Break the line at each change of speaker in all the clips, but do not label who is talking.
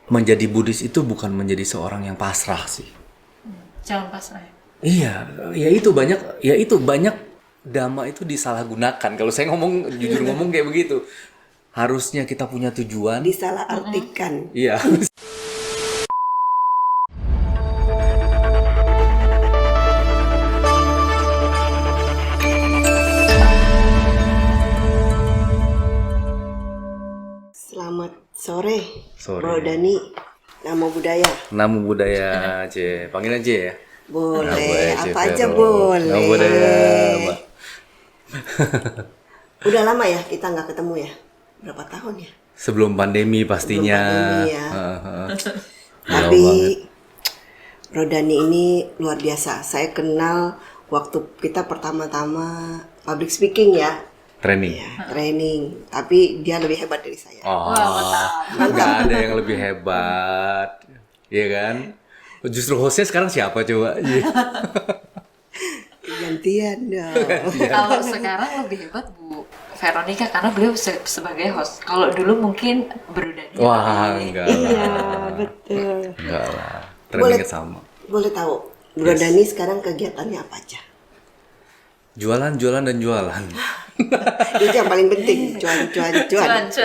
menjadi Buddhis itu bukan menjadi seorang yang pasrah sih.
Jangan pasrah ya.
Iya, ya itu banyak dhamma itu disalahgunakan. Kalau saya ngomong jujur ngomong kayak begitu. Harusnya kita punya tujuan.
Disalahartikan.
Iya.
Selamat sore,
Sore.
Bro Dani. Namo Buddhaya.
Namo Buddhaya, C. Panggil aja ya.
Boleh,
C.
apa aja
Vero.
boleh.
Namo Buddhaya, Mbak.
Udah lama ya kita nggak ketemu ya? Berapa tahun ya?
Sebelum pandemi pastinya.
Sebelum pandemi ya.
Lama
Tapi
banget.
Bro Dani ini luar biasa. Saya kenal waktu kita pertama-tama public speaking ya.
Training.
Ya, training. Tapi dia lebih hebat dari saya.
Oh, nggak ada yang lebih hebat, iya kan? Justru hostnya sekarang siapa coba? Iya.
Gantian dong.
Kalau sekarang lebih hebat Bu Veronica karena beliau sebagai host. Kalau dulu mungkin Bro Dani.
Wah, enggak
Iya,
lah.
betul.
Enggak lah.
Boleh,
Trainingnya sama.
boleh tahu, Bro Dani sekarang kegiatannya apa aja?
Jualan dan jualan.
Itu yang paling penting, cuan.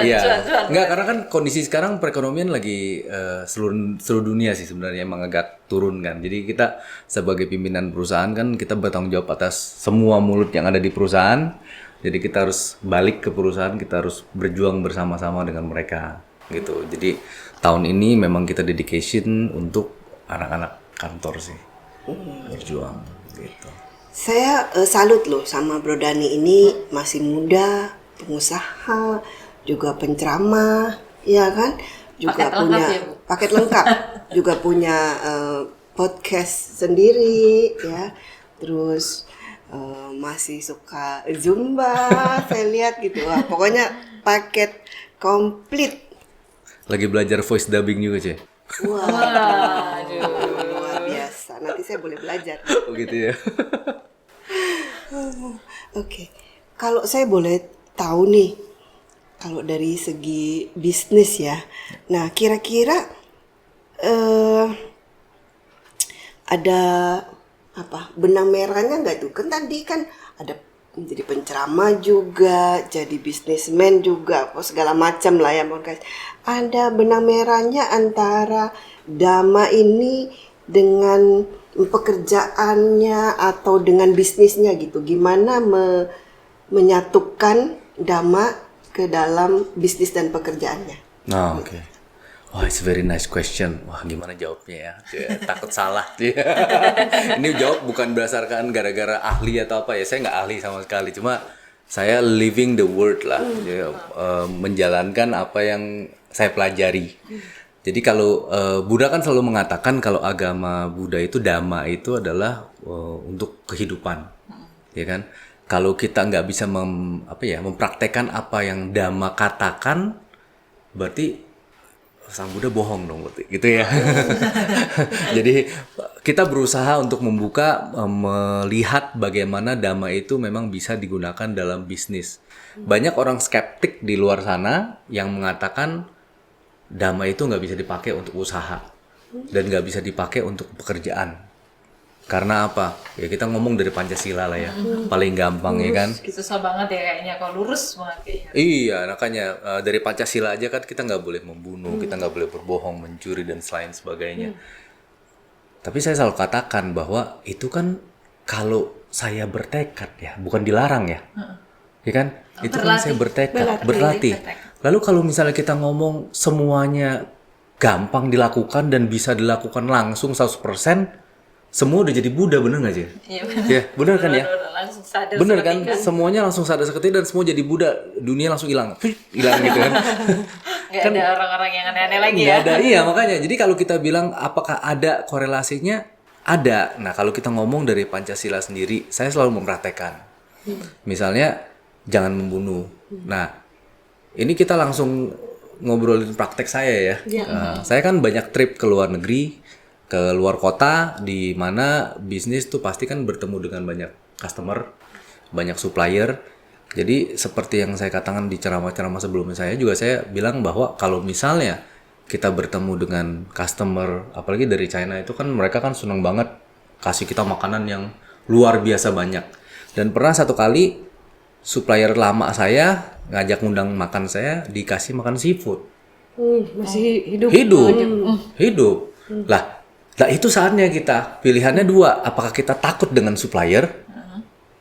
Iya. Enggak, karena kan kondisi sekarang perekonomian lagi seluruh dunia sih sebenarnya emang agak turun kan. Jadi kita sebagai pimpinan perusahaan kan kita bertanggung jawab atas semua mulut yang ada di perusahaan. Jadi kita harus balik ke perusahaan, kita harus berjuang bersama-sama dengan mereka gitu. Jadi tahun ini memang kita dedication untuk anak-anak kantor sih. Berjuang gitu.
Saya salut loh sama Bro Dani ini masih muda, pengusaha, juga penceramah, ya kan? Juga
Paket
punya
lengkap ya, Bu?
paket lengkap, juga punya podcast sendiri, ya. Terus masih suka Zumba, saya lihat gitu. Wah, pokoknya paket komplit.
Lagi belajar voice dubbing juga, Cek.
Wah, luar biasa. Nanti saya boleh belajar.
Oh gitu ya.
Oke, kalau saya boleh tahu nih, kalau dari segi bisnis ya, nah kira-kira ada apa benang merahnya nggak tuh? Kan tadi kan ada jadi penceramah juga, jadi bisnismen juga, apa segala macam lah ya, guys. Ada benang merahnya antara Dhamma ini dengan pekerjaannya atau dengan bisnisnya gitu. Gimana menyatukan Dhamma ke dalam bisnis dan pekerjaannya?
Nah, oke. Wah, it's a very nice question. Wah, gimana jawabnya ya? Takut salah. Ini jawab bukan berdasarkan gara-gara ahli atau apa ya. Saya nggak ahli sama sekali. Cuma saya living the word lah. Ya, menjalankan apa yang saya pelajari. Jadi kalau Buddha kan selalu mengatakan kalau agama Buddha itu Dhamma itu adalah untuk kehidupan. Ya kan? Kalau kita nggak bisa mempraktekkan apa yang Dhamma katakan, berarti Sang Buddha bohong dong berarti, gitu ya. Jadi kita berusaha untuk melihat bagaimana Dhamma itu memang bisa digunakan dalam bisnis. Banyak orang skeptik di luar sana yang mengatakan Dhamma itu nggak bisa dipakai untuk usaha dan nggak bisa dipakai untuk pekerjaan. Karena apa? Ya kita ngomong dari Pancasila lah ya, paling gampang ya kan.
Susah banget ya kayaknya kalau lurus banget kayaknya.
Iya, makanya dari Pancasila aja kan kita nggak boleh membunuh, kita nggak boleh berbohong, mencuri dan selain sebagainya. Tapi saya selalu katakan bahwa itu kan kalau saya bertekad ya, bukan dilarang ya, ya kan? Itu kan saya berlatih. Lalu kalau misalnya kita ngomong semuanya gampang dilakukan dan bisa dilakukan langsung 100%, semua udah jadi Buddha, bener nggak sih?
Iya,
Ya, bener kan ya?
langsung sadar.
Bener kan? Semuanya langsung sadar seketika dan semua jadi Buddha. Dunia langsung hilang. Hilang gitu kan.
Nggak ada orang-orang yang aneh-aneh lagi
Nggak
ya.
ada, iya makanya. Jadi kalau kita bilang apakah ada korelasinya? Ada. Nah kalau kita ngomong dari Pancasila sendiri, saya selalu mempraktekkan. Misalnya, jangan membunuh. Nah, ini kita langsung ngobrolin praktek saya ya. Saya kan banyak trip ke luar negeri, ke luar kota, di mana bisnis tuh pasti kan bertemu dengan banyak customer, banyak supplier. Jadi seperti yang saya katakan di ceramah-ceramah sebelumnya saya juga saya bilang bahwa kalau misalnya kita bertemu dengan customer, apalagi dari China itu kan mereka kan seneng banget kasih kita makanan yang luar biasa banyak. Dan pernah satu kali supplier lama saya ngajak ngundang makan saya, dikasih makan seafood.
Masih hidup.
Hidup. Lah itu saatnya kita pilihannya dua, apakah kita takut dengan supplier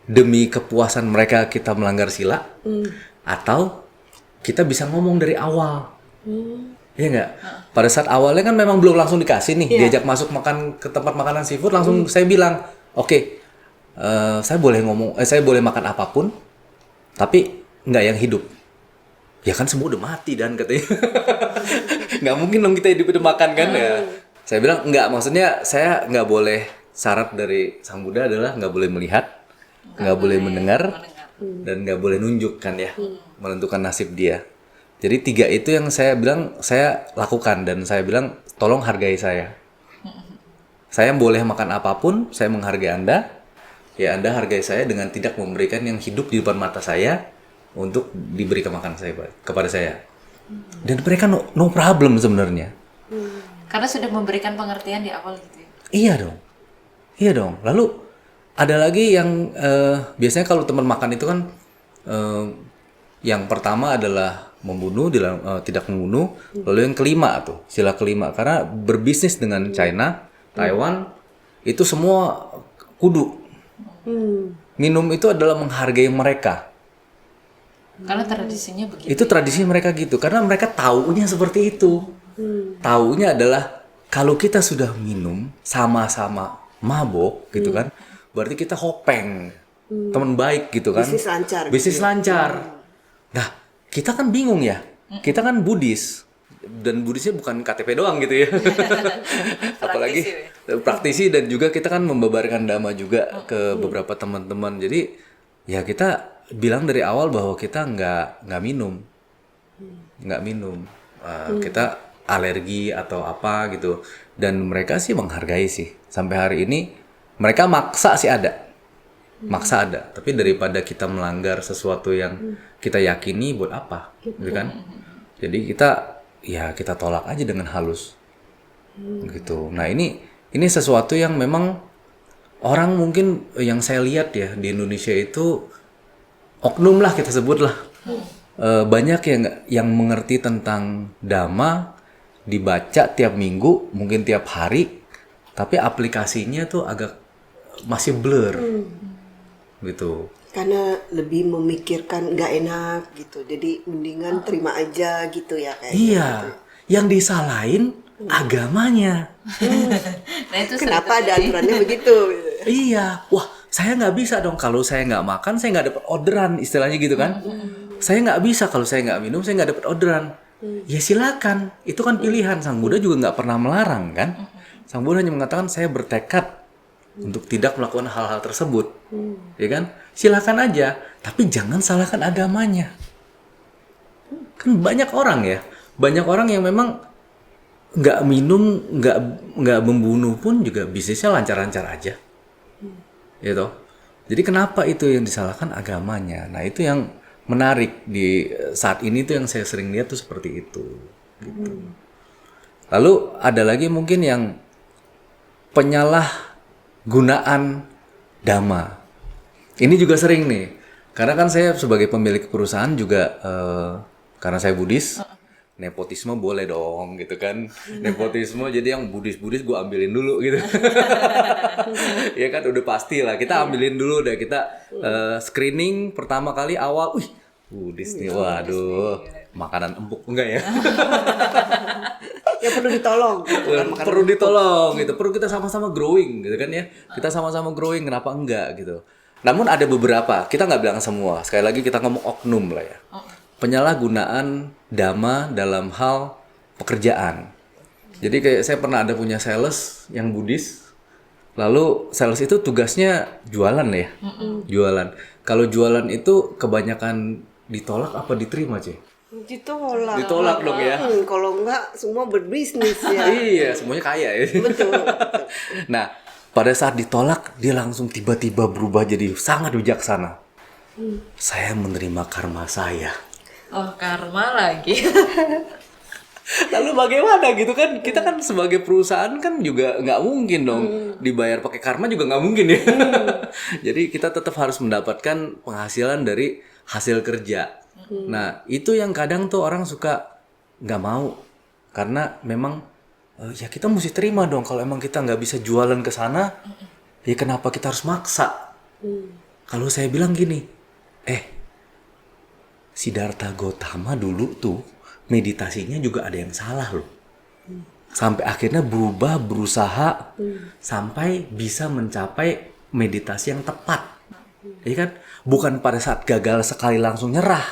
demi kepuasan mereka kita melanggar sila, atau kita bisa ngomong dari awal. Iya nggak? Pada saat awalnya kan memang belum langsung dikasih nih, diajak masuk makan ke tempat makanan seafood, langsung saya bilang, oke, saya boleh saya boleh makan apapun, tapi nggak yang hidup. Ya kan semua udah mati dan katanya. Nggak mungkin dong kita hidup makan kan ya. Saya bilang nggak, maksudnya saya nggak boleh, syarat dari Sang Buddha adalah nggak boleh melihat, nggak boleh mendengar, dan nggak boleh nunjuk kan ya, menentukan nasib dia. Jadi 3 itu yang saya bilang saya lakukan, dan saya bilang tolong hargai saya. Saya boleh makan apapun, saya menghargai Anda. Ya Anda hargai saya dengan tidak memberikan yang hidup di depan mata saya untuk diberi makan kepada saya. Dan mereka no problem sebenarnya.
Karena sudah memberikan pengertian di awal gitu ya.
Iya dong. Lalu ada lagi yang biasanya kalau teman makan itu kan yang pertama adalah membunuh, tidak membunuh. Lalu yang kelima tuh, sila kelima, karena berbisnis dengan China, Taiwan, itu semua kudu. Minum itu adalah menghargai mereka.
Karena tradisinya begitu.
Itu tradisi mereka gitu, karena mereka taunya seperti itu. Taunya adalah kalau kita sudah minum sama-sama mabok gitu kan, berarti kita hopeng, teman baik gitu kan.
Bisnis lancar.
Bisnis lancar. Nah, kita kan bingung ya. Kita kan Buddhis, dan Buddhisnya bukan KTP doang gitu ya. Apalagi praktisi, dan juga kita kan membabarkan dhamma juga ke beberapa teman-teman. Jadi ya kita bilang dari awal bahwa kita nggak minum. Kita alergi atau apa gitu. Dan mereka sih menghargai sih. Sampai hari ini mereka maksa sih ada. Tapi daripada kita melanggar sesuatu yang kita yakini, buat apa gitu kan. Jadi kita tolak aja dengan halus gitu. Nah ini sesuatu yang memang orang mungkin yang saya lihat ya di Indonesia itu oknum lah, kita sebutlah. Banyak yang mengerti tentang Dhamma, dibaca tiap minggu, mungkin tiap hari, tapi aplikasinya tuh agak masih blur gitu.
Karena lebih memikirkan nggak enak gitu, jadi mendingan terima aja gitu ya kayak.
Iya, yang disalahin agamanya.
Nah itu
Kenapa ada aturannya begitu?
Iya, wah saya nggak bisa dong kalau saya nggak makan, saya nggak dapat orderan, istilahnya gitu kan. Saya nggak bisa kalau saya nggak minum, saya nggak dapat orderan. Ya silakan, itu kan pilihan. Sang Buddha juga nggak pernah melarang kan. Sang Buddha hanya mengatakan saya bertekad untuk tidak melakukan hal-hal tersebut, ya kan? Silakan aja, tapi jangan salahkan agamanya. Kan banyak orang yang memang nggak minum, nggak membunuh pun juga bisnisnya lancar-lancar aja, gitu. Jadi kenapa itu yang disalahkan agamanya? Nah itu yang menarik di saat ini tuh yang saya sering lihat tuh seperti itu, gitu. Lalu ada lagi mungkin yang penyalahgunaan Dhamma. Ini juga sering nih, karena kan saya sebagai pemilik perusahaan juga, karena saya Buddhis, nepotisme boleh dong gitu kan. Nepotisme, jadi yang Buddhis gue ambilin dulu gitu. Ya kan udah pasti lah, kita ambilin dulu deh, kita screening pertama kali awal, Buddhis nih, waduh, makanan empuk enggak ya?
Ya perlu ditolong.
Perlu ditolong gitu, perlu kita sama-sama growing gitu kan ya. Kita sama-sama growing, kenapa enggak gitu. Namun ada beberapa, kita nggak bilang semua. Sekali lagi kita ngomong oknum lah ya. Penyalahgunaan Dhamma dalam hal pekerjaan. Jadi kayak saya pernah ada punya sales yang Buddhis. Lalu sales itu tugasnya jualan ya. Jualan. Kalau jualan itu kebanyakan ditolak apa diterima, Cik? Ditolak dong ya.
Kalau enggak semua berbisnis ya.
Iya, semuanya kaya ya.
Betul.
Nah, pada saat ditolak, dia langsung tiba-tiba berubah jadi sangat bijaksana. Saya menerima karma saya.
Oh, karma lagi.
Lalu bagaimana gitu kan? Kita kan sebagai perusahaan kan juga nggak mungkin dong dibayar pakai karma juga nggak mungkin ya. Jadi kita tetap harus mendapatkan penghasilan dari hasil kerja. Nah itu yang kadang tuh orang suka nggak mau karena memang ya kita mesti terima dong kalau emang kita nggak bisa jualan ke sana, ya kenapa kita harus maksa? Kalau saya bilang gini, Siddhartha Gautama dulu tuh meditasinya juga ada yang salah loh. Sampai akhirnya berubah, berusaha sampai bisa mencapai meditasi yang tepat. Ya kan? Bukan pada saat gagal sekali langsung nyerah.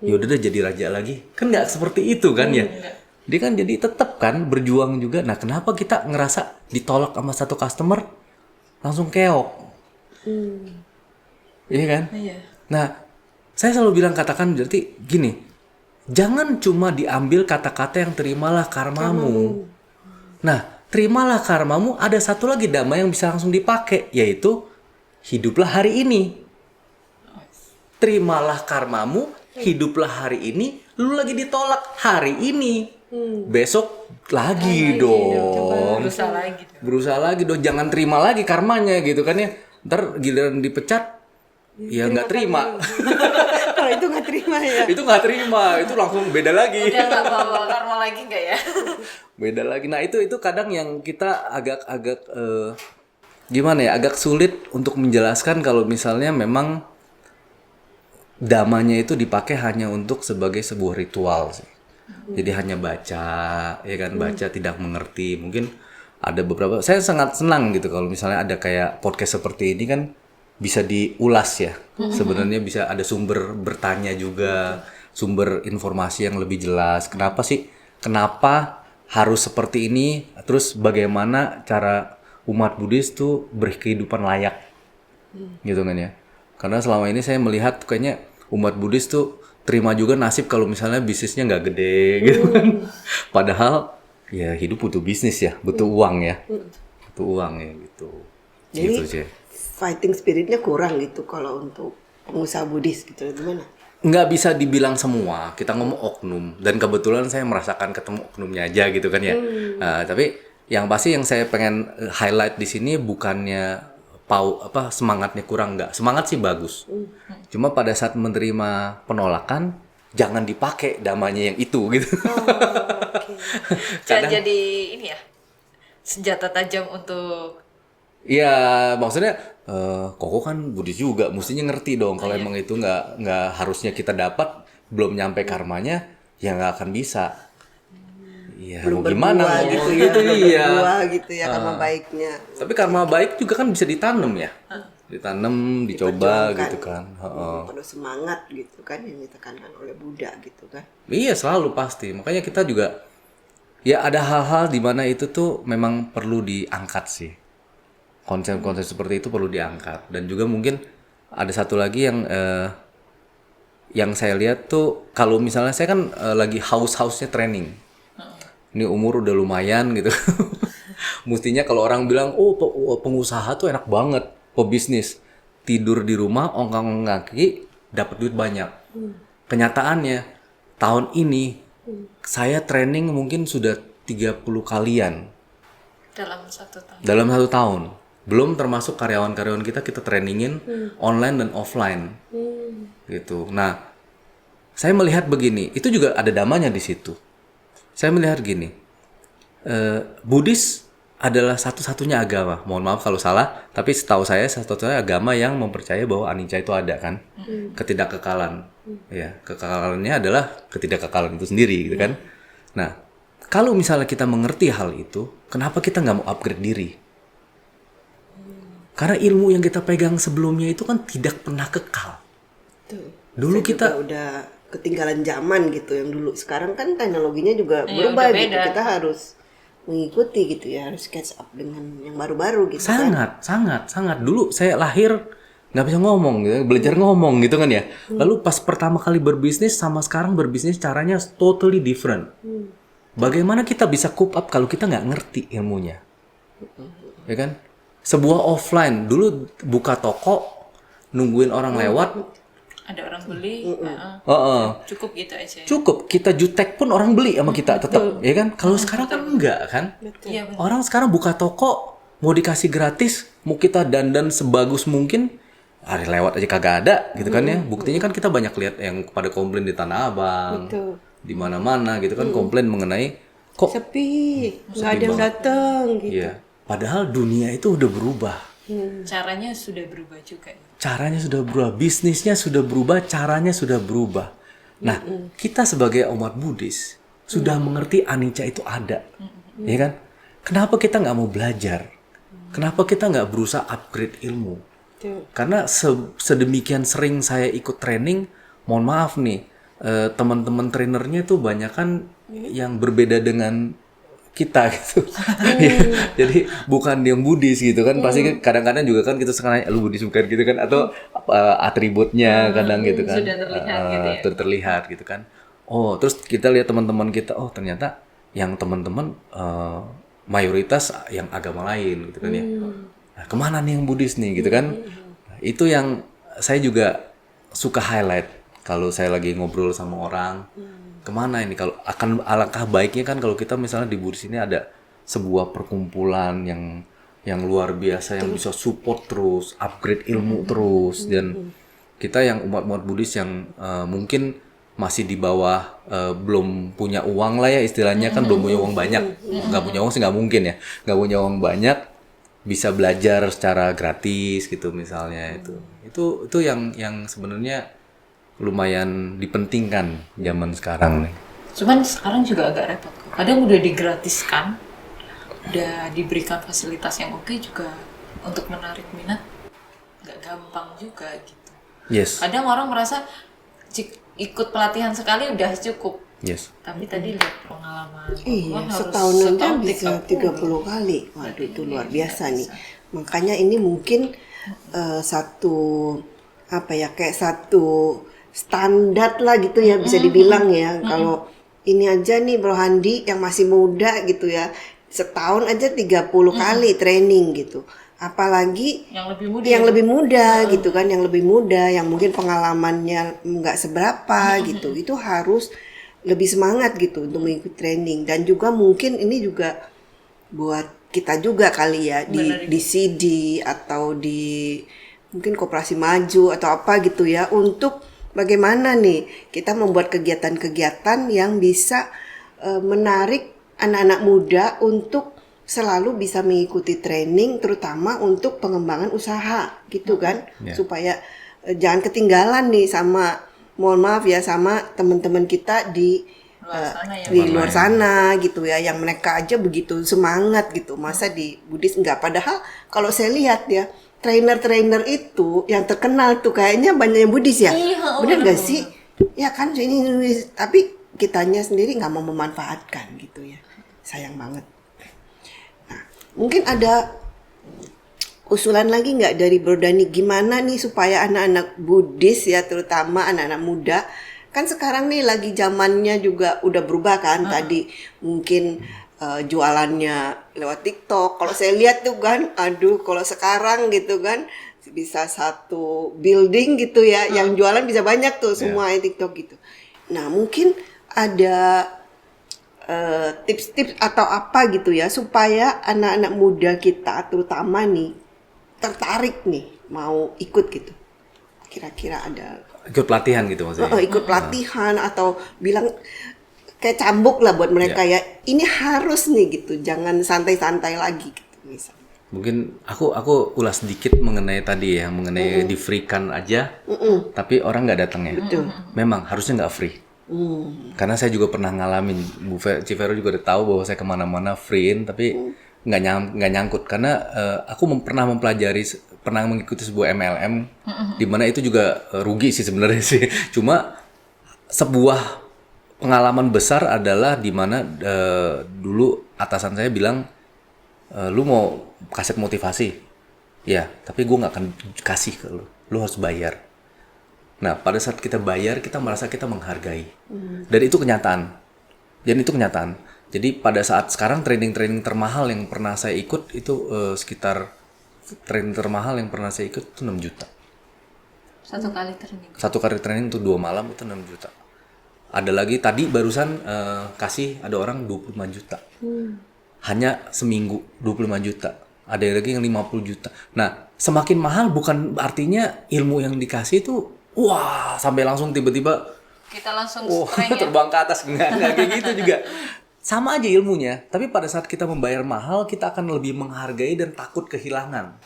Ya udah deh jadi raja lagi. Kan nggak seperti itu kan ya. Dia kan jadi tetap kan berjuang juga. Nah, kenapa kita ngerasa ditolak sama satu customer langsung keok? Iya kan?
Iya.
Nah, saya selalu bilang katakan berarti gini. Jangan cuma diambil kata-kata yang terimalah karmamu. Nah, terimalah karmamu ada satu lagi dhamma yang bisa langsung dipakai, yaitu hiduplah hari ini. Terimalah karmamu, hiduplah hari ini, lu lagi ditolak hari ini. Besok lagi dong. Berusaha lagi dong, jangan terima lagi karmanya gitu kan ya. Ntar giliran dipecat, ya nggak terima.
Kalau itu nggak terima ya.
Itu nggak terima, itu langsung beda lagi.
Udah nggak bawa karma lagi nggak ya?
Beda lagi. Nah itu kadang yang kita agak gimana ya, agak sulit untuk menjelaskan kalau misalnya memang damanya itu dipakai hanya untuk sebagai sebuah ritual sih. Jadi hanya baca, ya kan, baca tidak mengerti. Mungkin ada beberapa, saya sangat senang gitu kalau misalnya ada kayak podcast seperti ini kan bisa diulas ya. Sebenarnya bisa ada sumber bertanya juga, sumber informasi yang lebih jelas. Kenapa harus seperti ini? Terus bagaimana cara umat Buddhis tuh berkehidupan layak, gitu kan ya? Karena selama ini saya melihat kayaknya umat Buddhis tuh terima juga nasib kalau misalnya bisnisnya nggak gede, gitu kan? Padahal ya hidup butuh bisnis ya, butuh uang ya, butuh uang ya gitu.
Jadi
Gitu sih.
fighting spiritnya kurang gitu kalau untuk pengusaha Buddhis gitu, gimana?
Nggak bisa dibilang semua, kita ngomong oknum, dan kebetulan saya merasakan ketemu oknumnya aja gitu kan ya. Tapi yang pasti yang saya pengen highlight di sini bukannya semangatnya kurang, nggak, semangat sih bagus. Cuma pada saat menerima penolakan jangan dipakai damanya yang itu gitu.
Jangan jadi ini ya, senjata tajam untuk.
Iya, maksudnya Koko kan Buddhis juga, mestinya ngerti dong kalau emang itu nggak harusnya kita dapat, belum nyampe karmanya, ya nggak akan bisa. Iya,
Belum
mau gimana
berbuah
ngomong
gitu ya,
gitu,
belum
iya.
berbuah gitu ya karma baiknya.
Tapi karma baik juga kan bisa ditanam ya, ditanam, dicoba
Diperjuangkan.
gitu kan.
Penuh semangat gitu kan yang ditekankan oleh Buddha gitu kan.
Iya, selalu pasti. Makanya kita juga ya ada hal-hal di mana itu tuh memang perlu diangkat sih. Konsep-konsep seperti itu perlu diangkat. Dan juga mungkin ada satu lagi yang saya lihat tuh, kalau misalnya saya kan lagi haus-hausnya training. Ini umur udah lumayan gitu. Mestinya kalau orang bilang, pengusaha tuh enak banget, pebisnis. Tidur di rumah, ongkang kaki, dapat duit banyak. Kenyataannya, tahun ini saya training mungkin sudah 30 kalian.
Dalam 1 tahun.
Dalam 1 tahun. Belum termasuk karyawan-karyawan kita trainingin online dan offline. Gitu. Nah, saya melihat begini, itu juga ada damanya di situ. Saya melihat gini, Buddhis adalah satu-satunya agama, mohon maaf kalau salah, tapi setahu saya satu-satunya agama yang mempercayai bahwa anicca itu ada kan, ketidakkekalan. Ya, kekekalannya adalah ketidakkekalan itu sendiri, gitu kan. Nah, kalau misalnya kita mengerti hal itu, kenapa kita nggak mau upgrade diri? Karena ilmu yang kita pegang sebelumnya itu kan tidak pernah kekal.
Tuh.
Dulu
Saya
kita
juga udah ketinggalan zaman gitu yang dulu. Sekarang kan teknologinya juga
Iya,
berubah
udah
gitu.
beda.
Kita harus mengikuti gitu ya, harus catch up dengan yang baru-baru gitu kan.
sangat. Dulu saya lahir nggak bisa ngomong gitu, belajar ngomong gitu kan ya. Lalu pas pertama kali berbisnis sama sekarang berbisnis caranya totally different. Bagaimana kita bisa cope up kalau kita nggak ngerti ilmunya? Ya kan? Sebuah offline, dulu buka toko, nungguin orang lewat,
Ada orang beli, cukup gitu aja.
Cukup kita jutek pun orang beli sama kita tetap, ya kan? Kalau sekarang kan enggak kan?
Iya benar.
Orang sekarang buka toko mau dikasih gratis, mau kita dandan sebagus mungkin, hari lewat aja kagak ada gitu kan ya. Buktinya kan kita banyak lihat yang pada komplain di Tanah Abang,
Betul.
di mana-mana gitu kan komplain mengenai kok
Sepi, nggak ada yang datang gitu.
iya. Padahal dunia itu udah berubah.
Caranya sudah berubah juga.
Caranya sudah berubah, bisnisnya sudah berubah, caranya sudah berubah. Nah, kita sebagai umat Buddhis sudah mengerti anicca itu ada, ya kan? Kenapa kita nggak mau belajar? Kenapa kita nggak berusaha upgrade ilmu?
Betul.
Karena sedemikian sering saya ikut training, mohon maaf nih, teman-teman trainernya tuh banyak kan yang berbeda dengan kita gitu. Jadi bukan yang Buddhis gitu kan. Pasti kan kadang-kadang juga kan kita sekarang lu Buddhis bukan gitu kan, atau atributnya kadang gitu kan.
Sudah terlihat gitu ya.
Terlihat gitu kan. Oh, terus kita lihat teman-teman kita, oh ternyata yang teman-teman mayoritas yang agama lain gitu kan ya. Nah, kemana nih yang Buddhis nih gitu kan. Nah, itu yang saya juga suka highlight kalau saya lagi ngobrol sama orang. Kemana ini, kalau akan alangkah baiknya kan kalau kita misalnya di Buddhis ini ada sebuah perkumpulan yang luar biasa yang bisa support terus, upgrade ilmu terus, dan kita yang umat-umat Buddhis yang mungkin masih di bawah, belum punya uang lah ya istilahnya kan, belum punya uang banyak, nggak punya uang sih nggak mungkin ya, nggak punya uang banyak, bisa belajar secara gratis gitu misalnya. Itu yang sebenarnya lumayan dipentingkan zaman sekarang nih.
Cuman sekarang juga agak repot. Kadang udah digratiskan, udah diberikan fasilitas yang oke juga untuk menarik minat, nggak gampang juga gitu.
Yes.
Kadang orang merasa ikut pelatihan sekali udah cukup.
Yes.
Tapi tadi lihat pengalaman.
Iya,
Wah, harus
setahun aja bisa
30.
30 kali. Waduh, itu luar biasa nih. Makanya ini mungkin satu apa ya, kayak satu standar lah gitu ya, bisa dibilang ya. Kalau ini aja nih Bro Handi yang masih muda gitu ya, setahun aja 30 kali training gitu. Apalagi
Yang lebih muda.
yang lebih muda gitu kan, yang lebih muda, yang mungkin pengalamannya nggak seberapa gitu, itu harus lebih semangat gitu untuk mengikuti training. Dan juga mungkin ini juga buat kita juga kali ya, di CD atau di mungkin Koperasi Maju atau apa gitu ya, untuk bagaimana nih kita membuat kegiatan-kegiatan yang bisa menarik anak-anak muda untuk selalu bisa mengikuti training, terutama untuk pengembangan usaha gitu kan. Supaya jangan ketinggalan nih sama, mohon maaf ya, sama teman-teman kita di luar sana gitu ya, yang mereka aja begitu semangat gitu, masa di Buddhis enggak. Padahal kalau saya lihat ya, trainer-trainer itu yang terkenal tuh kayaknya banyak yang Buddhis ya.
Iya,
bener gak sih? Ya kan, ini tapi kitanya sendiri nggak mau memanfaatkan gitu ya. Sayang banget. Nah, mungkin ada usulan lagi nggak dari Bro Dhani, gimana nih supaya anak-anak Buddhis ya, terutama anak-anak muda, kan sekarang nih lagi zamannya juga udah berubah kan. Tadi mungkin jualannya lewat TikTok. Kalau saya lihat tuh kan, aduh, kalau sekarang gitu kan bisa satu building gitu ya, yang jualan bisa banyak tuh semua TikTok gitu. Nah, mungkin ada tips-tips atau apa gitu ya, supaya anak-anak muda kita terutama nih tertarik nih mau ikut gitu. Kira-kira ada
Ikut pelatihan gitu maksudnya?
ikut pelatihan atau bilang kayak cambuk lah buat mereka ya, ini harus nih gitu, jangan santai-santai lagi gitu misalnya.
Mungkin aku ulas sedikit mengenai tadi ya, mengenai di free kan aja, tapi orang nggak datang ya.
Betul.
Memang harusnya nggak free. Karena saya juga pernah ngalamin, Bu Civero juga udah tahu bahwa saya kemana-mana free-in, tapi nggak nyangkut. Karena aku pernah mempelajari, pernah mengikuti sebuah MLM, di mana itu juga rugi sih sebenarnya sih. Cuma sebuah pengalaman besar adalah di mana dulu atasan saya bilang, lu mau kaset motivasi, ya, tapi gue nggak akan kasih ke lu harus bayar. Nah, pada saat kita bayar, kita merasa kita menghargai, dan itu kenyataan. Jadi pada saat sekarang training termahal yang pernah saya ikut itu sekitar training termahal yang pernah saya ikut itu 6 juta.
Satu kali training.
Satu kali training untuk 2 malam itu 6 juta. Ada lagi tadi barusan kasih ada orang 25 juta. Hanya seminggu 25 juta. Ada lagi yang 50 juta. Nah, semakin mahal bukan artinya ilmu yang dikasih itu wah sampai langsung tiba-tiba
Kita langsung
strength
strength ya.
terbang ke atas enggak kayak gitu juga. Sama aja ilmunya, tapi pada saat kita membayar mahal, kita akan lebih menghargai dan takut kehilangan.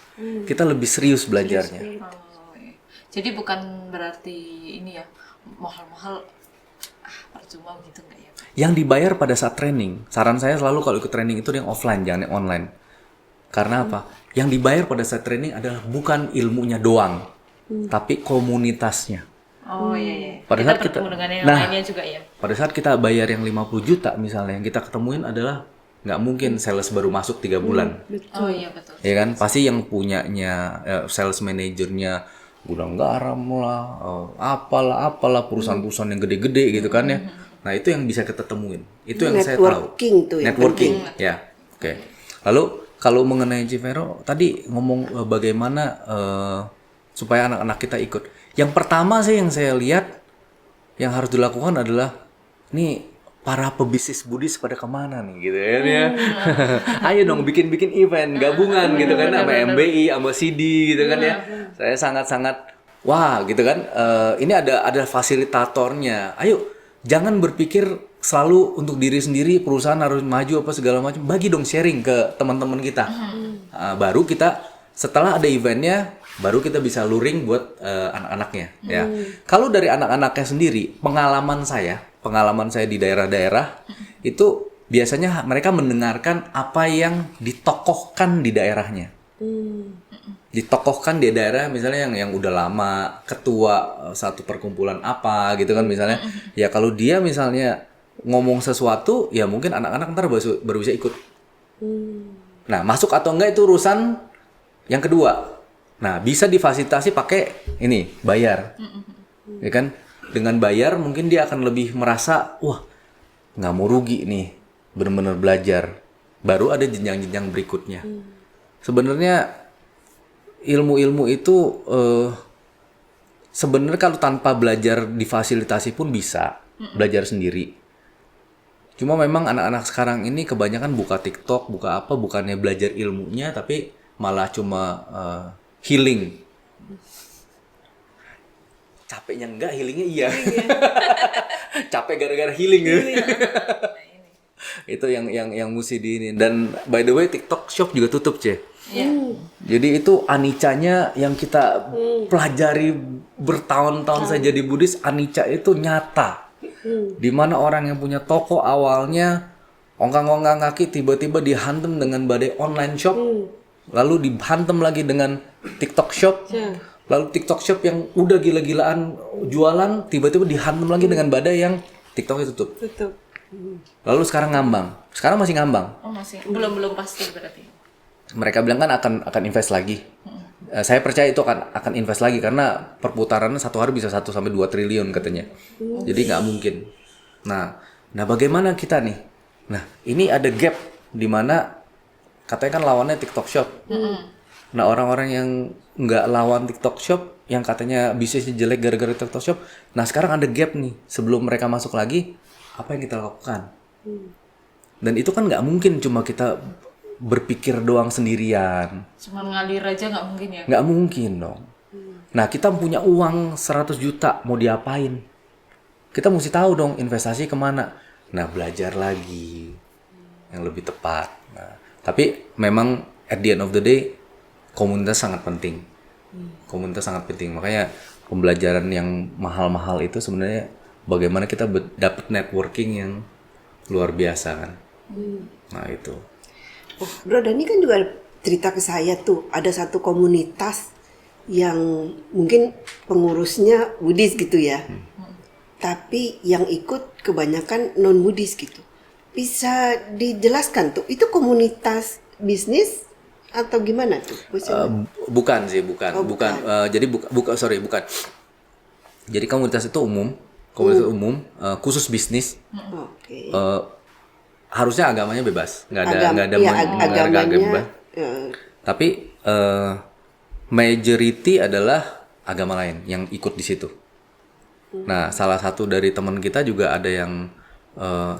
Kita lebih serius belajarnya.
Oh, iya. Jadi bukan berarti ini ya mahal-mahal percuma gitu enggak ya?
Yang dibayar pada saat training, saran saya selalu kalau ikut training itu yang offline, jangan yang online. Karena apa? Yang dibayar pada saat training adalah bukan ilmunya doang, tapi komunitasnya.
Oh iya iya.
Pada
Kita
saat
bertemu
kita-
dengan yang
Nah.
lainnya juga ya.
Pada saat kita bayar yang 50 juta misalnya, yang kita ketemuin adalah nggak mungkin sales baru masuk 3 bulan.
Oh iya betul.
Ya kan? Pasti yang punyanya sales manajernya gudang garam lah, apalah perusahaan-perusahaan yang gede-gede gitu kan ya. Nah, itu yang bisa kita temuin. Itu yang saya tahu.
Networking tuh yang
Networking, ya. Oke. Lalu kalau mengenai Civero tadi ngomong bagaimana supaya anak-anak kita ikut. Yang pertama sih yang saya lihat yang harus dilakukan adalah nih para pebisnis Buddhis pada kemana nih gitu kan ya. Ayo dong bikin event gabungan gitu kan sama MBI sama CD gitu kan ya. Saya sangat-sangat wah gitu kan. Ini ada fasilitatornya. Ayo jangan berpikir selalu untuk diri sendiri perusahaan harus maju apa segala macam. Bagi dong sharing ke teman-teman kita. Baru kita setelah ada eventnya baru kita bisa luring buat anak-anaknya ya. Kalau dari anak-anaknya sendiri, pengalaman saya di daerah-daerah itu biasanya mereka mendengarkan apa yang ditokohkan di daerahnya. Ditokohkan di daerah misalnya yang udah lama ketua satu perkumpulan apa gitu kan misalnya. Ya kalau dia misalnya ngomong sesuatu ya mungkin anak-anak ntar baru bisa ikut. Nah, masuk atau enggak itu urusan yang kedua. Nah, bisa difasilitasi pakai ini, bayar. Ya kan? Dengan bayar mungkin dia akan lebih merasa, wah, nggak mau rugi nih, benar-benar belajar. Baru ada jenjang-jenjang berikutnya. Sebenarnya ilmu-ilmu itu sebenarnya kalau tanpa belajar difasilitasi pun bisa belajar sendiri. Cuma memang anak-anak sekarang ini kebanyakan buka TikTok, buka apa, bukannya belajar ilmunya, tapi malah cuma healing. Capeknya enggak, healingnya iya. Capek gara-gara healing gitu. Itu yang mesti diinin. Dan by the way TikTok Shop juga tutup, Ce.
Iya.
Jadi itu anicanya yang kita pelajari bertahun-tahun saya jadi Buddhis, anicca itu nyata. Dimana orang yang punya toko awalnya ongkang-ongkang kaki tiba-tiba dihantam dengan badai online shop. Lalu dihantam lagi dengan TikTok Shop. Lalu TikTok Shop yang udah gila-gilaan jualan tiba-tiba dihantam lagi dengan badai yang TikToknya tutup. Lalu sekarang ngambang. Sekarang masih ngambang.
Oh masih belum pasti berarti.
Mereka bilang kan akan invest lagi. Saya percaya itu akan invest lagi karena perputarannya satu hari bisa 1-2 triliun katanya. Jadi nggak mungkin. Nah bagaimana kita nih? Nah ini ada gap di mana katanya kan lawannya TikTok Shop. Nah orang-orang yang nggak lawan TikTok Shop, yang katanya bisnisnya jelek gara-gara TikTok Shop, nah sekarang ada gap nih. Sebelum mereka masuk lagi, apa yang kita lakukan? Dan itu kan nggak mungkin cuma kita berpikir doang sendirian.
Cuma ngalir aja nggak mungkin ya.
Nggak mungkin dong. Nah kita punya uang 100 juta, mau diapain? Kita mesti tahu dong investasi kemana. Nah belajar lagi yang lebih tepat. Nah, tapi memang at the end of the day komunitas sangat penting. Komunitas sangat penting. Makanya pembelajaran yang mahal-mahal itu sebenarnya bagaimana kita dapat networking yang luar biasa kan. Nah itu.
Oh, Bro, Dani kan juga cerita ke saya tuh, ada satu komunitas yang mungkin pengurusnya Buddhis gitu ya. Tapi yang ikut kebanyakan non-Buddhis gitu. Bisa dijelaskan tuh, itu komunitas bisnis atau gimana tuh?
Bukan sih, bukan.
Oh, bukan.
Jadi bukan. Jadi komunitas itu umum, khusus bisnis.
Oke.
Harusnya agamanya bebas, nggak ada
agamanya
bebas. Tapi majority adalah agama lain yang ikut di situ. Nah, salah satu dari teman kita juga ada yang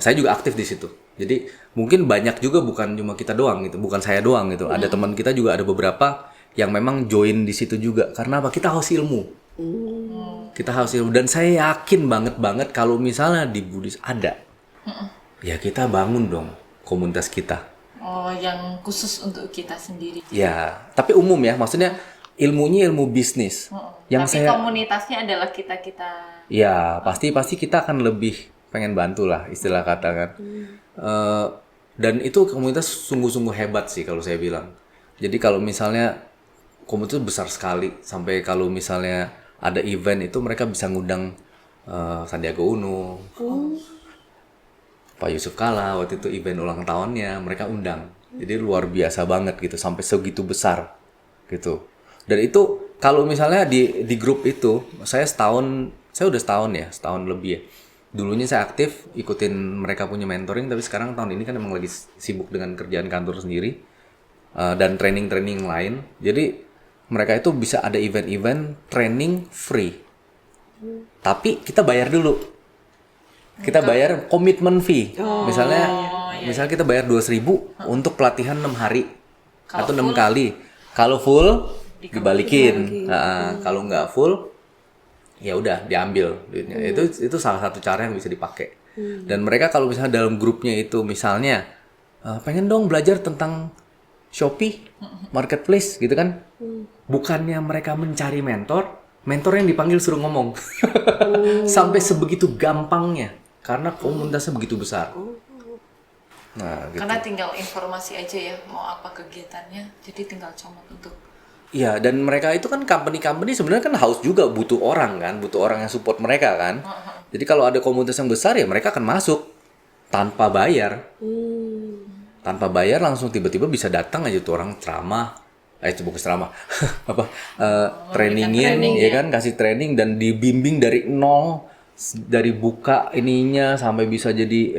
saya juga aktif di situ. Jadi mungkin banyak juga, bukan cuma kita doang gitu, bukan saya doang gitu. Ada teman kita juga, ada beberapa yang memang join di situ juga. Karena apa? Kita haus ilmu. Kita haus ilmu, dan saya yakin banget kalau misalnya di Buddhis ada, ya kita bangun dong komunitas kita.
Oh, yang khusus untuk kita sendiri.
Ya, tapi umum ya, maksudnya ilmunya ilmu bisnis. Yang
Tapi komunitasnya adalah kita-kita.
Ya, pasti kita akan lebih pengen bantu lah, istilah kata kan. Dan itu komunitas sungguh-sungguh hebat sih kalau saya bilang. Jadi kalau misalnya komunitas besar sekali, sampai kalau misalnya ada event itu mereka bisa ngundang Sandiaga Uno, Pak Yusuf Kalla, waktu itu event ulang tahunnya mereka undang. Jadi luar biasa banget gitu, sampai segitu besar gitu. Dan itu kalau misalnya di grup itu, saya udah setahun lebih ya. Dulunya saya aktif ikutin mereka punya mentoring, tapi sekarang tahun ini kan emang lagi sibuk dengan kerjaan kantor sendiri dan training lain. Jadi mereka itu bisa ada event-event training free. Tapi kita bayar dulu. Kita bayar komitmen fee. Misalnya kita bayar 2.000 untuk pelatihan 6 hari atau 6 kali. Kalau full dibalikin. Kalau nggak full ya udah diambil duitnya. Itu salah satu cara yang bisa dipakai. Dan mereka kalau misalnya dalam grupnya itu misalnya pengen dong belajar tentang Shopee, marketplace gitu kan. Bukannya mereka mencari mentor yang dipanggil suruh ngomong. Sampai sebegitu gampangnya. Karena komunitasnya begitu besar. Nah, gitu.
Karena tinggal informasi aja ya, mau apa kegiatannya, jadi tinggal comot untuk.
Iya, dan mereka itu kan company sebenarnya kan haus juga, butuh orang yang support mereka kan. Jadi kalau ada komunitas yang besar ya mereka akan masuk tanpa bayar. Tanpa bayar langsung tiba-tiba bisa datang aja tuh orang ceramah. Itu bukan ceramah. Trainingin
training,
ya kan, kasih training dan dibimbing dari nol, dari buka ininya sampai bisa jadi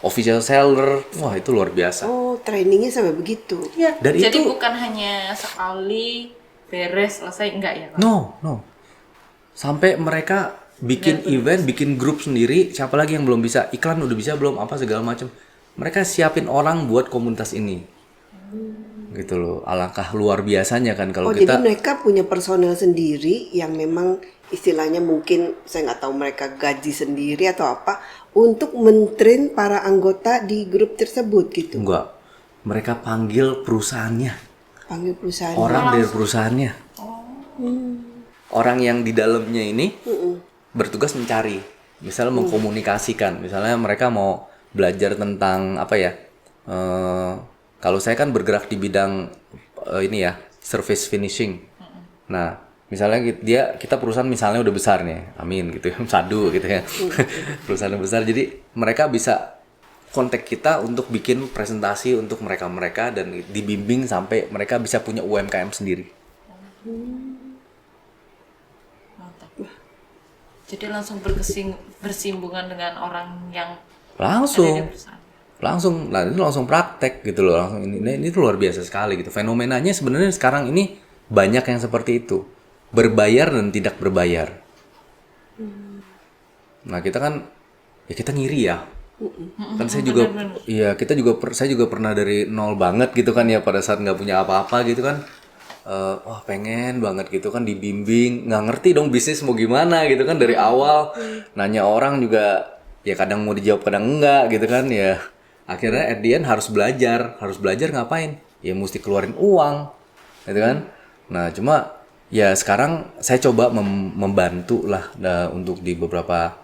official seller. Wah, itu luar biasa.
Oh, trainingnya sampai begitu.
Iya, dan
Jadi
itu
bukan hanya sekali beres selesai, enggak ya Pak?
no. Sampai mereka bikin event, bikin grup sendiri. Siapa lagi yang belum bisa? Iklan udah bisa belum? Apa segala macam. Mereka siapin orang buat komunitas ini. Gitu loh. Alangkah luar biasanya kan kalau
Jadi
kita.
mereka punya personel sendiri yang memang istilahnya mungkin saya nggak tahu mereka gaji sendiri atau apa untuk mentrain para anggota di grup tersebut gitu.
Enggak. Mereka panggil perusahaannya.
Panggil perusahaan.
Orang dari perusahaannya. Orang yang di dalamnya ini bertugas mencari. Misalnya mengkomunikasikan. Misalnya mereka mau belajar tentang apa ya. Kalau saya kan bergerak di bidang ini ya, service finishing. Nah, misalnya kita perusahaan misalnya udah besar nih, amin gitu ya, sadu gitu ya. Perusahaan besar, jadi mereka bisa kontak kita untuk bikin presentasi untuk mereka dan dibimbing sampai mereka bisa punya UMKM sendiri.
Mantap. Jadi langsung bersinggungan dengan orang yang
Langsung.
ada di perusahaan.
Nah itu langsung praktek gitu loh, langsung ini tuh luar biasa sekali gitu. Fenomenanya sebenarnya sekarang ini banyak yang seperti itu, berbayar dan tidak berbayar. Nah kita kan ya kita ngiri ya, kan saya juga iya saya juga pernah dari nol banget gitu kan ya, pada saat nggak punya apa-apa gitu kan. Wah pengen banget gitu kan dibimbing, nggak ngerti dong bisnis mau gimana gitu kan dari awal, nanya orang juga ya kadang mau dijawab kadang enggak gitu kan ya. Akhirnya at the end harus belajar ngapain? Ya mesti keluarin uang, gitu kan? Nah cuma ya sekarang saya coba membantu lah untuk di beberapa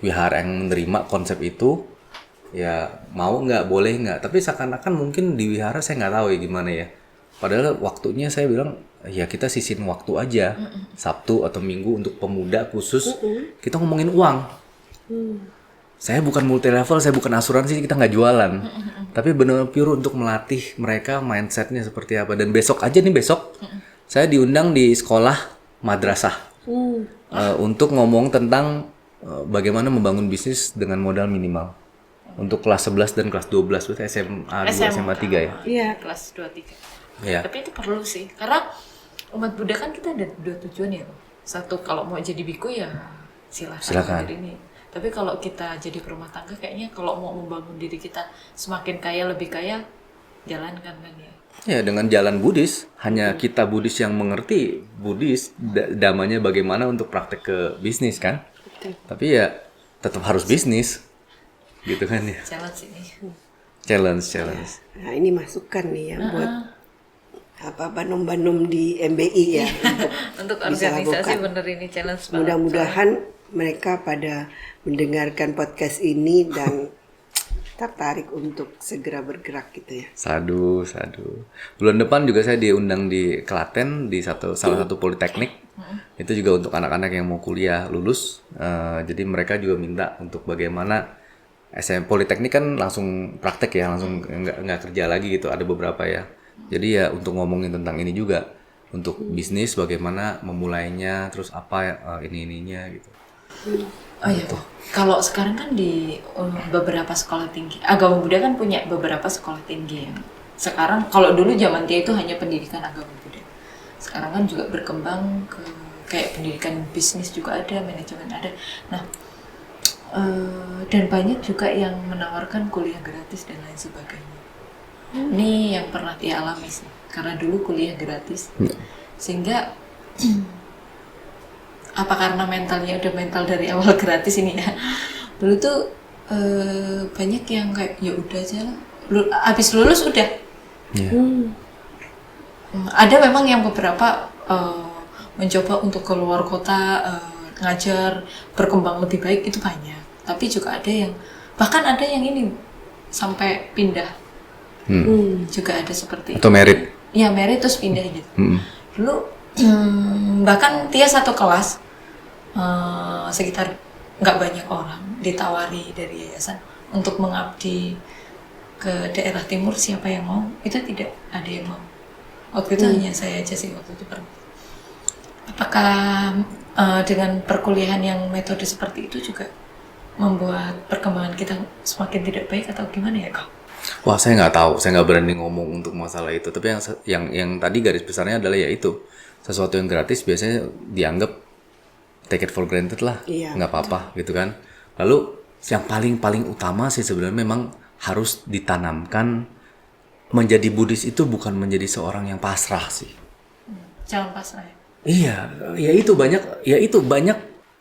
wihara yang menerima konsep itu. Ya mau nggak, boleh nggak? Tapi seakan-akan mungkin di wihara saya nggak tahu ya gimana ya. Padahal waktunya saya bilang ya kita sisin waktu aja, Sabtu atau Minggu untuk pemuda khusus kita ngomongin uang. Saya bukan multi level, saya bukan asuransi, kita nggak jualan. Tapi benar pure untuk melatih mereka mindsetnya seperti apa. Dan besok saya diundang di sekolah madrasah untuk ngomong tentang bagaimana membangun bisnis dengan modal minimal. Untuk kelas 11 dan kelas 12 itu SMA 2, SMA 3 ya.
Iya, kelas 2, 3.
Iya.
Tapi itu perlu sih, karena umat Buddha kan kita ada 2 tujuan ya, Pak. Satu, kalau mau jadi biku ya
Silakan.
Hari ini. Tapi kalau kita jadi perumah tangga, kayaknya kalau mau membangun diri kita semakin kaya, lebih kaya, jalankan kan ya.
Ya, dengan jalan Buddhis, hanya kita Buddhis yang mengerti Buddhis damanya bagaimana untuk praktek ke bisnis kan.
Betul.
Tapi ya tetap harus bisnis, gitu kan ya.
Challenge ini.
Challenge.
Nah, ini masukan nih ya buat banom-banom di MBI ya
Untuk
bisa
organisasi
lakukan.
bener ini challenge banget.
Mudah-mudahan mereka pada mendengarkan podcast ini dan tertarik untuk segera bergerak gitu ya.
Sadu. Bulan depan juga saya diundang di Klaten di salah satu politeknik. Itu juga untuk anak-anak yang mau kuliah lulus. Jadi mereka juga minta untuk bagaimana SM politeknik kan langsung praktek ya, langsung nggak kerja lagi gitu. Ada beberapa ya. Jadi ya untuk ngomongin tentang ini juga untuk bisnis bagaimana memulainya, terus apa ininya gitu.
Oh iya, kalau sekarang kan di beberapa sekolah tinggi, agama Buddha kan punya beberapa sekolah tinggi ya. Sekarang kalau dulu zaman dia itu hanya pendidikan agama Buddha. Sekarang kan juga berkembang ke kayak pendidikan bisnis juga ada, manajemen ada. Nah, dan banyak juga yang menawarkan kuliah gratis dan lain sebagainya. Ini yang pernah dia alami sih, karena dulu kuliah gratis, sehingga apa karena mentalnya udah mental dari awal gratis ini ya. Dulu tuh banyak yang kayak ya udah aja lah, habis lulus udah. Ada memang yang beberapa mencoba untuk keluar kota ngajar, berkembang lebih baik, itu banyak. Tapi juga ada yang bahkan ada yang ini sampai pindah. Juga ada seperti
Atau merit.
Ya merit terus pindah gitu. Dulu bahkan dia satu kelas sekitar nggak banyak orang ditawari dari yayasan untuk mengabdi ke daerah timur, siapa yang mau, itu tidak ada yang mau. Waktu itu hanya saya aja sih waktu itu pernah. Apakah dengan perkuliahan yang metode seperti itu juga membuat perkembangan kita semakin tidak baik atau gimana ya kak?
Wah, saya nggak tahu, saya nggak berani ngomong untuk masalah itu. Tapi yang tadi garis besarnya adalah ya itu, sesuatu yang gratis biasanya dianggap take it for granted lah,
Iya,
nggak apa-apa gitu kan. Lalu yang paling utama sih sebenarnya memang harus ditanamkan menjadi Buddhis itu bukan menjadi seorang yang pasrah sih.
Jangan pasrah ya.
Iya, ya itu banyak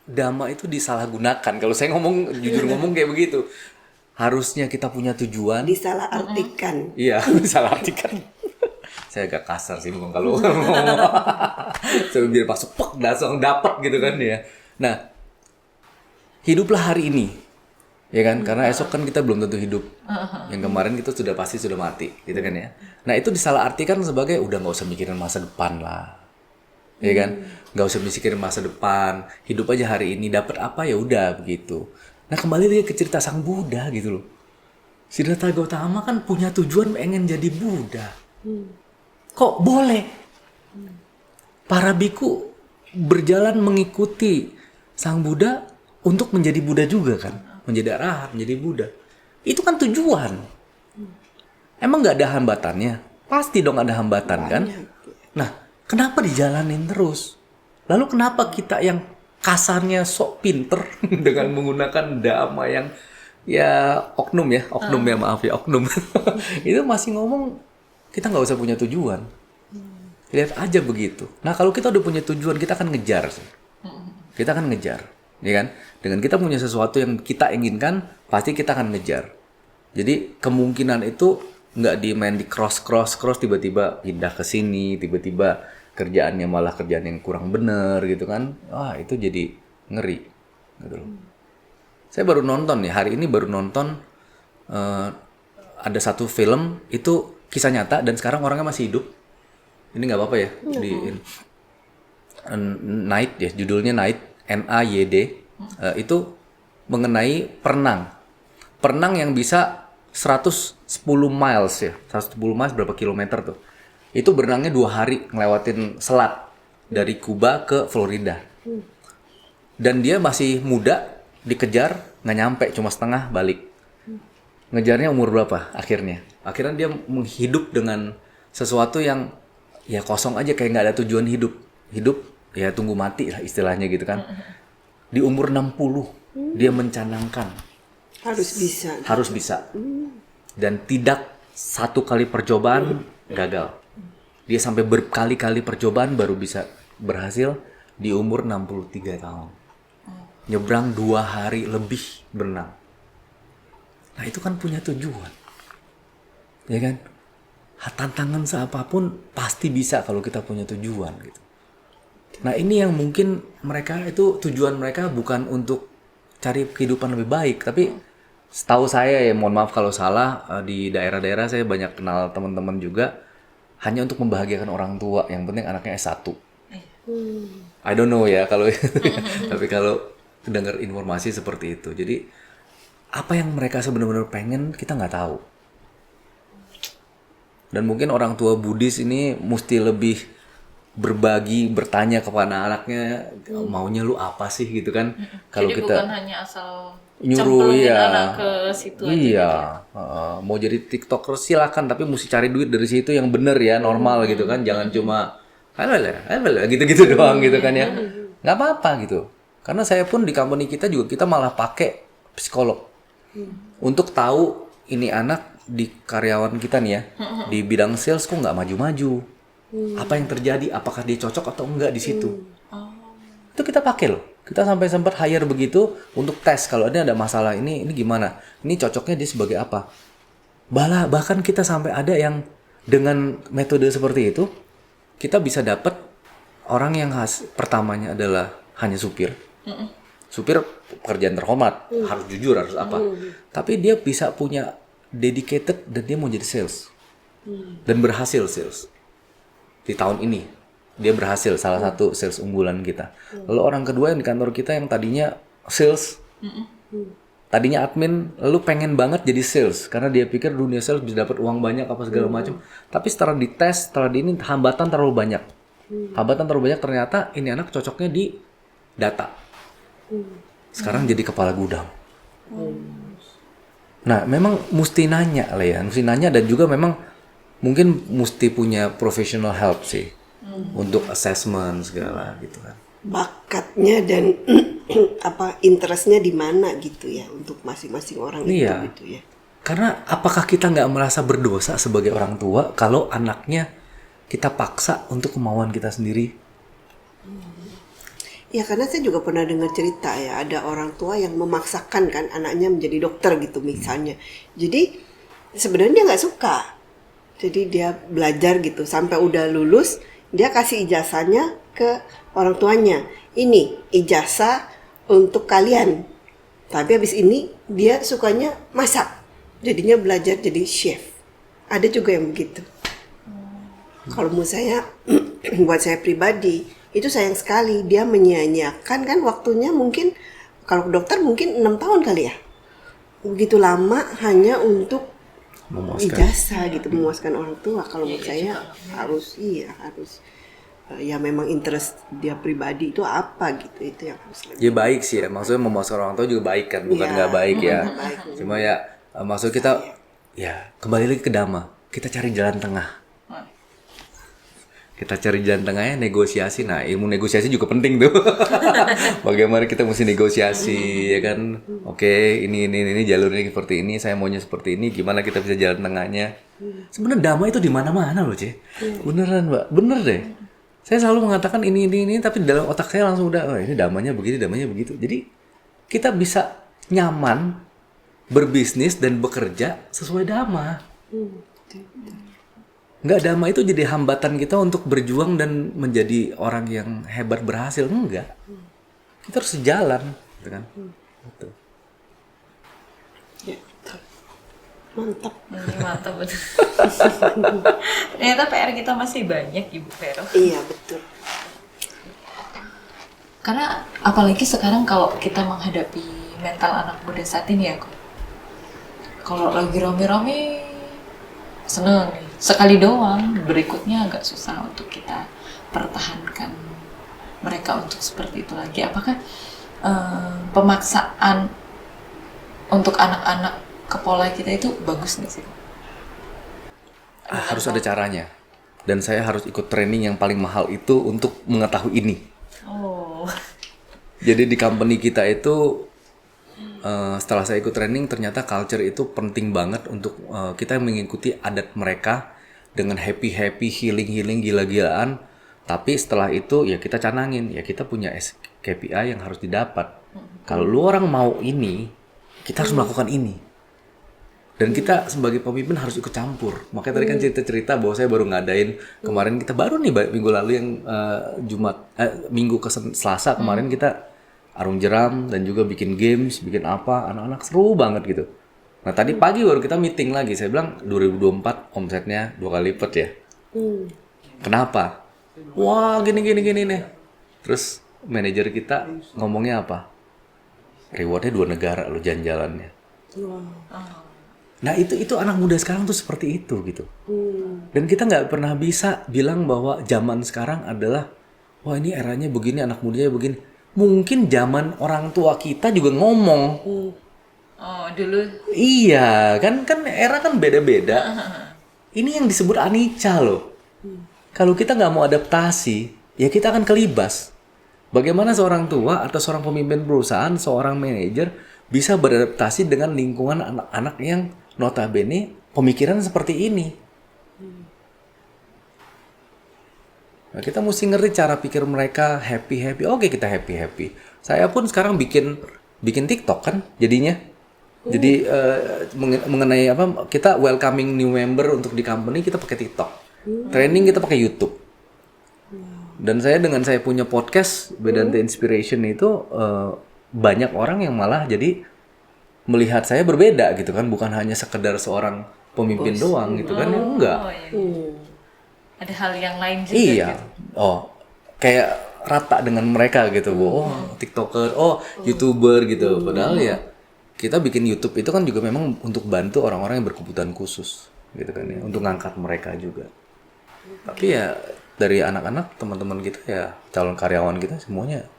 dhamma itu disalahgunakan. Kalau saya jujur ngomong kayak begitu. Harusnya kita punya tujuan.
Disalahartikan.
Iya, salah artikan. Saya agak kasar sih bukan kalau ngomong. Saya biar pas pek langsung dapat gitu kan ya. Nah, hiduplah hari ini. Ya kan? Karena esok kan kita belum tentu hidup. Yang kemarin kita pasti sudah mati, gitu kan ya. Nah, itu disalahartikan sebagai udah nggak usah mikirin masa depan lah. Ya kan? Nggak usah mikirin masa depan. Hidup aja hari ini, dapat apa ya udah begitu. Nah, kembali lagi ke cerita Sang Buddha gitu loh. Siddhartha Gautama kan punya tujuan pengen jadi Buddha. Kok boleh? Para biku berjalan mengikuti Sang Buddha untuk menjadi Buddha juga kan. Menjadi arahat, menjadi Buddha. Itu kan tujuan. Emang nggak ada hambatannya? Pasti dong ada hambatan kan? Nah, kenapa dijalanin terus? Lalu kenapa kita yang kasarnya sok pinter dengan menggunakan dhamma yang ya oknum ya maaf ya oknum itu masih ngomong kita nggak usah punya tujuan, lihat aja begitu. Nah kalau kita udah punya tujuan kita akan ngejar sih, kita akan ngejar, ya kan? Dengan kita punya sesuatu yang kita inginkan pasti kita akan ngejar. Jadi kemungkinan itu nggak dimain di cross tiba-tiba pindah ke sini, tiba-tiba kerjaannya malah kerjaan yang kurang bener gitu kan. Wah itu jadi ngeri gitu loh. Saya baru nonton nih, hari ini baru nonton ada satu film itu kisah nyata dan sekarang orangnya masih hidup. Ini nggak apa-apa ya di Night ya, judulnya Night, NAYD. Itu mengenai perenang yang bisa 110 miles ya, 110 miles berapa kilometer tuh. Itu berenangnya 2 hari ngelewatin selat dari Kuba ke Florida. Dan dia masih muda, dikejar, nggak nyampe, cuma setengah balik. Ngejarnya umur berapa akhirnya? Akhirnya dia menghidup dengan sesuatu yang ya kosong aja, kayak nggak ada tujuan hidup. Hidup ya tunggu mati lah istilahnya gitu kan. Di umur 60 dia mencanangkan harus bisa. Dan tidak satu kali percobaan gagal. Dia sampai berkali-kali percobaan baru bisa berhasil di umur 63 tahun. Nyebrang 2 hari lebih berenang. Nah itu kan punya tujuan. Ya kan? Tantangan seapapun pasti bisa kalau kita punya tujuan gitu. Nah ini yang mungkin mereka itu tujuan mereka bukan untuk cari kehidupan lebih baik. Tapi setahu saya ya, mohon maaf kalau salah, di daerah-daerah saya banyak kenal teman-teman juga hanya untuk membahagiakan orang tua. Yang penting anaknya S1. I don't know ya kalau tapi kalau dengar informasi seperti itu. Jadi apa yang mereka sebenarnya pengen kita nggak tahu. Dan mungkin orang tua Buddhis ini mesti lebih berbagi, bertanya kepada anaknya, maunya lu apa sih gitu kan. Kalau
Jadi
kita
bukan hanya asal
nyuruh
cemplungin
ya,
anak ke situ aja.
iya, mau jadi TikToker silakan, tapi mesti cari duit dari situ yang bener ya, normal gitu kan. Jangan cuma gitu-gitu doang gitu kan ya. Nggak apa-apa gitu. Karena saya pun di company kita juga kita malah pakai psikolog untuk tahu ini anak di karyawan kita nih ya di bidang sales kok nggak maju-maju. Apa yang terjadi? Apakah dia cocok atau enggak di situ? Itu kita pakai loh. Kita sampai sempat hire begitu untuk tes kalau ada masalah ini gimana? Ini cocoknya dia sebagai apa? Bahkan kita sampai ada yang dengan metode seperti itu kita bisa dapat orang yang pertamanya adalah hanya supir. Supir pekerjaan terhormat, harus jujur, harus apa. Tapi dia bisa punya dedicated dan dia mau jadi sales. Dan berhasil sales. Di tahun ini dia berhasil, salah satu sales unggulan kita. Lalu orang kedua yang di kantor kita yang tadinya sales, tadinya admin, lalu pengen banget jadi sales karena dia pikir dunia sales bisa dapat uang banyak apa segala macam. Tapi setelah dites, setelah ini hambatan terlalu banyak. Ternyata ini anak cocoknya di data. Sekarang jadi kepala gudang. Nah, memang mesti nanya lah ya, mesti nanya dan juga memang mungkin mesti punya professional help sih untuk assessment segala gitu kan.
Bakatnya dan interestnya di mana gitu ya untuk masing-masing orang itu gitu ya.
Karena apakah kita nggak merasa berdosa sebagai orang tua kalau anaknya kita paksa untuk kemauan kita sendiri?
Ya karena saya juga pernah dengar cerita ya, ada orang tua yang memaksakan kan anaknya menjadi dokter gitu misalnya. Jadi sebenarnya dia nggak suka. Jadi dia belajar gitu sampai udah lulus, dia kasih ijazahnya ke orang tuanya. Ini ijazah untuk kalian. Tapi habis ini dia sukanya masak. Jadinya belajar jadi chef. Ada juga yang begitu. Kalau menurut saya, buat saya pribadi, itu sayang sekali. Dia menyia-nyiakan kan waktunya mungkin, kalau dokter mungkin 6 tahun kali ya. Begitu lama hanya untuk ijazah gitu, memuaskan orang tua. Kalau menurut saya harus ya memang interest dia pribadi itu apa gitu, itu yang harus lebih.
Ya baik sih ya, maksudnya memuaskan orang tua juga baik kan, bukan nggak baik ya. Cuma ya maksud kita ya kembali lagi ke Dhamma, kita cari jalan tengah. Kita cari jalan tengahnya, negosiasi. Nah, ilmu negosiasi juga penting tuh. Bagaimana kita mesti negosiasi, ya kan? Oke, ini jalurnya seperti ini, saya maunya seperti ini. Gimana kita bisa jalan tengahnya? Sebenarnya Dhamma itu di mana-mana loh, Ce. Beneran, Mbak. Bener deh. Saya selalu mengatakan ini, tapi dalam otak saya langsung udah, oh ini Dhammanya begini, Dhammanya begitu. Jadi kita bisa nyaman berbisnis dan bekerja sesuai Dhamma. Nggak, Dhamma itu jadi hambatan kita untuk berjuang dan menjadi orang yang hebat berhasil. Enggak. Kita harus sejalan. Gitu kan? Gitu.
Ya, mantap.
Mantap betul. Ternyata PR kita masih banyak, Ibu Vero.
Iya, betul.
Karena apalagi sekarang kalau kita menghadapi mental anak muda saat ini ya, kalau lagi rame-rame seneng nih, sekali doang, berikutnya agak susah untuk kita pertahankan mereka untuk seperti itu lagi. Apakah pemaksaan untuk anak-anak ke pola kita itu bagus nggak sih?
Harus ada caranya. Dan saya harus ikut training yang paling mahal itu untuk mengetahui ini.
Oh.
Jadi di company kita itu setelah saya ikut training ternyata culture itu penting banget untuk kita mengikuti adat mereka dengan happy healing gila-gilaan. Tapi setelah itu ya kita canangin ya kita punya KPI yang harus didapat. Kalau lu orang mau ini, kita harus melakukan ini. Dan kita sebagai pemimpin harus ikut campur. Makanya tadi kan cerita-cerita bahwa saya baru ngadain kemarin kita baru nih minggu lalu yang minggu ke Selasa kemarin kita arung jeram dan juga bikin games, bikin apa, anak-anak seru banget gitu. Nah tadi pagi baru kita meeting lagi, saya bilang 2024 omsetnya 2 kali lipat ya. Kenapa? Wah gini nih. Terus manajer kita ngomongnya apa? Rewardnya 2 negara lo jalan-jalannya. Nah itu anak muda sekarang tuh seperti itu gitu. Dan kita nggak pernah bisa bilang bahwa zaman sekarang adalah wah ini eranya begini, anak mudanya begini. Mungkin zaman orang tua kita juga ngomong.
Oh, dulu.
Iya, kan era kan beda-beda. Ini yang disebut anicca loh. Kalau kita nggak mau adaptasi, ya kita akan kelibas. Bagaimana seorang tua atau seorang pemimpin perusahaan, seorang manajer bisa beradaptasi dengan lingkungan anak-anak yang notabene pemikiran seperti ini. Nah, kita mesti ngerti cara pikir mereka happy. Oke, kita happy. Saya pun sekarang bikin TikTok kan jadinya. Jadi mengenai apa kita welcoming new member untuk di company kita pakai TikTok. Training kita pakai YouTube. Dan dengan saya punya podcast Vedanta Inspiration itu banyak orang yang malah jadi melihat saya berbeda gitu kan, bukan hanya sekedar seorang pemimpin doang gitu kan, enggak.
Iya. Ada hal yang lain juga
Iya.
gitu.
Oh, kayak rata dengan mereka gitu, Bu. Oh, TikToker, YouTuber gitu. Padahal ya kita bikin YouTube itu kan juga memang untuk bantu orang-orang yang berkebutuhan khusus gitu kan ya, untuk ngangkat mereka juga. Tapi ya dari anak-anak teman-teman kita ya calon karyawan kita semuanya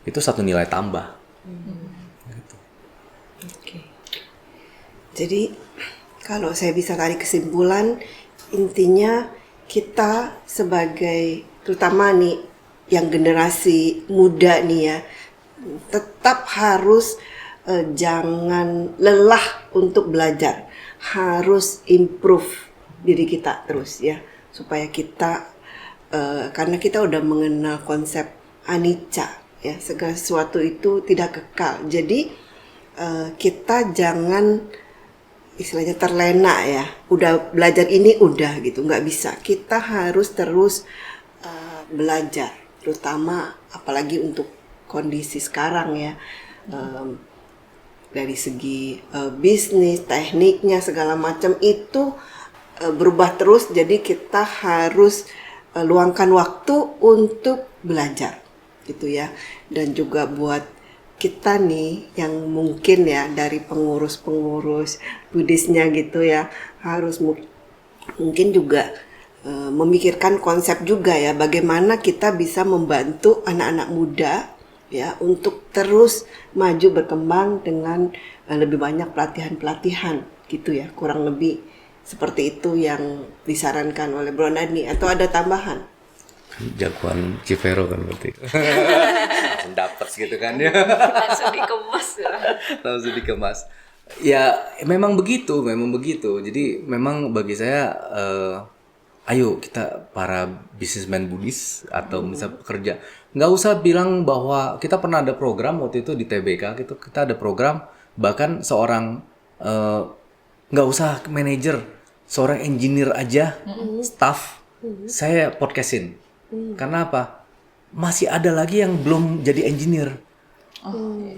itu satu nilai tambah. Gitu.
Oke. Jadi kalau saya bisa tarik kesimpulan, intinya kita sebagai terutama nih yang generasi muda nih ya, tetap harus jangan lelah untuk belajar, harus improve diri kita terus ya, supaya kita karena kita udah mengenal konsep anicca ya, segala sesuatu itu tidak kekal. Jadi kita jangan istilahnya terlena ya, udah belajar ini udah gitu, nggak bisa. Kita harus terus belajar, terutama apalagi untuk kondisi sekarang ya, dari segi bisnis, tekniknya segala macam itu berubah terus. Jadi kita harus luangkan waktu untuk belajar gitu ya. Dan juga buat kita nih yang mungkin ya dari pengurus Buddhisnya gitu ya, harus mungkin juga memikirkan konsep juga ya, bagaimana kita bisa membantu anak-anak muda ya untuk terus maju berkembang dengan lebih banyak pelatihan gitu ya, kurang lebih seperti itu yang disarankan oleh Bro Nani. Atau ada tambahan?
Jagoan Civero kan berarti. Langsung dapat gitu kan ya. Langsung dikemas. Ya memang begitu. Jadi memang bagi saya ayo kita para businessman Buddhis atau misal pekerja, nggak usah bilang bahwa kita pernah ada program waktu itu di TBK gitu, kita ada program bahkan seorang nggak usah manajer, seorang engineer aja, staff saya podcastin. Karena apa? Masih ada lagi yang belum jadi engineer.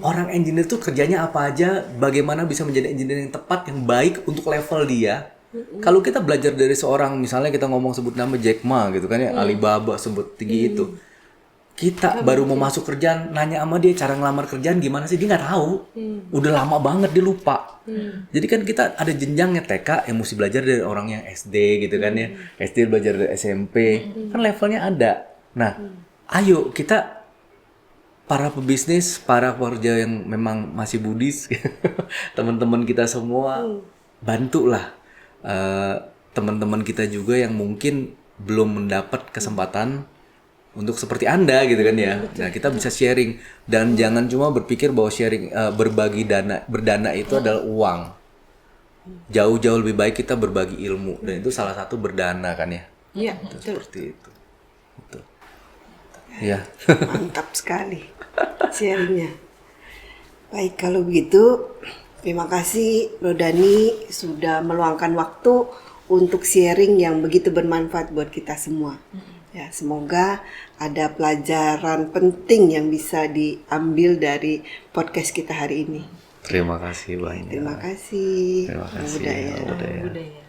Orang engineer tuh kerjanya apa aja, bagaimana bisa menjadi engineer yang tepat, yang baik untuk level dia. Kalau kita belajar dari seorang, misalnya kita ngomong sebut nama Jack Ma gitu kan ya, Alibaba sebut tinggi itu. Kita baru mau masuk kerjaan, nanya sama dia cara ngelamar kerjaan gimana sih, dia nggak tahu. Udah lama banget dia lupa. Jadi kan kita ada jenjangnya TK yang mesti belajar dari orang yang SD gitu kan ya. SD belajar dari SMP, kan levelnya ada. Nah, ayo kita para pebisnis, para pekerja yang memang masih Buddhis, teman-teman kita semua, bantulah teman-teman kita juga yang mungkin belum mendapat kesempatan untuk seperti Anda gitu kan ya. Nah, kita bisa sharing dan jangan cuma berpikir bahwa sharing berdana itu adalah uang. Jauh-jauh lebih baik kita berbagi ilmu dan itu salah satu berdana kan ya.
Iya,
Itu
betul.
seperti itu. Betul. Ya.
Mantap sekali sharingnya. Baik, kalau begitu terima kasih Bro Dani sudah meluangkan waktu untuk sharing yang begitu bermanfaat buat kita semua. Ya, semoga ada pelajaran penting yang bisa diambil dari podcast kita hari ini.
Terima kasih banyak.
Terima kasih.
Terima kasih.
Budaya.
Budaya.
Budaya.